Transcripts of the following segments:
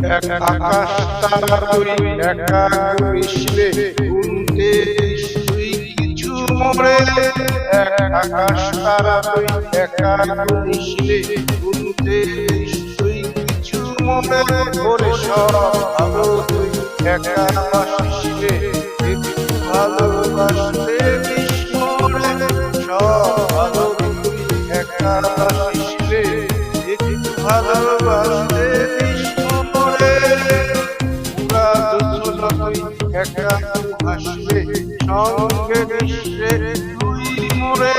এক আকাশ তারা তুই একা মিশলে উল্টে তুই কিছু মরে। এক আকাশ তারা তুই একা মিশলে উল্টে তুই কিছু মরে। ওরে সব ভালো তুই একা বাসিসলে একটু ভালোবাসতে বিস্মরে। সব ভালো তুই একা বাসিসলে একটু ভালোবাসতে বিস্মরে। পুরা দুজনা তুই একা হাসলে সঙ্গে মিশে তুই মরে।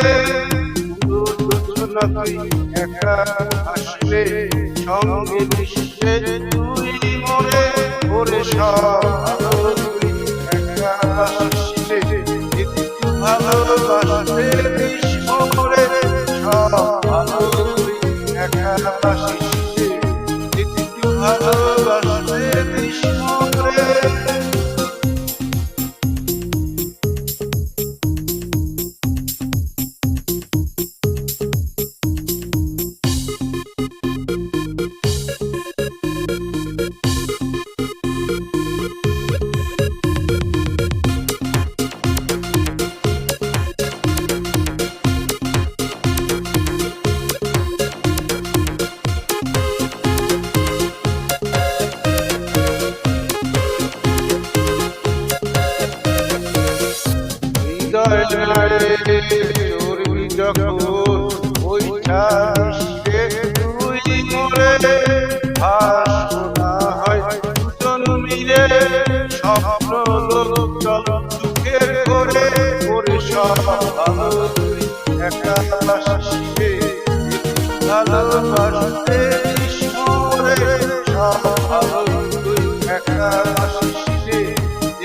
পুরো দুজনা তুই একা হাসলে সঙ্গে মিশে তুই মরে। ওরে সব ভালো তুই একা বাসিসলে একটু ভালোবাসতে বিস্মরে। সব ভালো তুই একা বাসিসলে একটু ভালোবাসতে বিস্মরে। চোরি যখন ওইটা তুই মরে। ভাসনা হয় দুজন মিলে স্বপ্ন লোক চল চোখের করে। করে সব ভালো তুই একা বাসিসলে ভালোবাসতে বিস্মরে। সব ভালো তুই একা বাসিসলে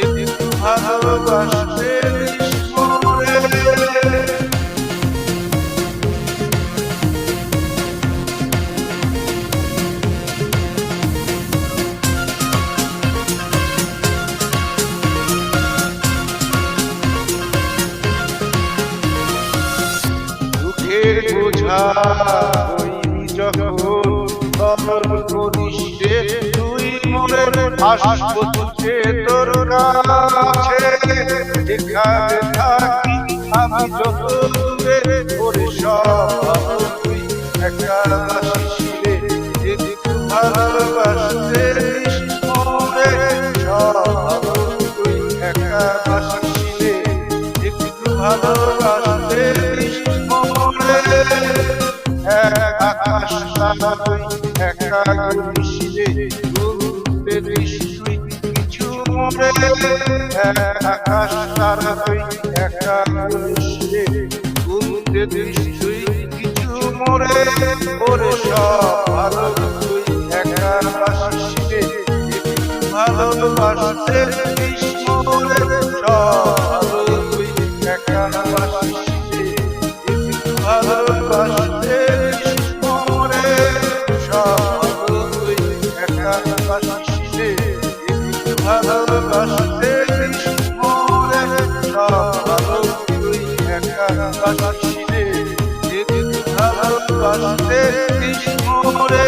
একটু ভালোবাসতে বোঝা যখন তখন করিস রে তুই মনে। আসবো তুঝে তোর কাছে যেখানে থাকি আমি যত দূরে। ওরে সব তুই একা বাসিসলে একটু ভালোবাসতে বিস্মরে। সব তুই একা বাসিসলে একটু ভালোবাসতে বিস্মরে। এক আকাশ তারা তুই একা মিশলে উল্টে তুই কিছু মরে। এক আকাশ তারা তুই একা মিশলে উল্টে তুই কিছু মরে। ওরে সব ভালো তুই একা বাসিসলে একটু ভালোবাসতে বিস্মরে। সব ভালো তুই একা বাসিসলে একটু ভালোবাসতে বিস্মরে। সব ভালো তুই একা বাসিসলে একটু ভালোবাসতে বিস্মরে। সব ভালো তুই একা বাসিসলে একটু ভালোবাসতে বিস্মরে।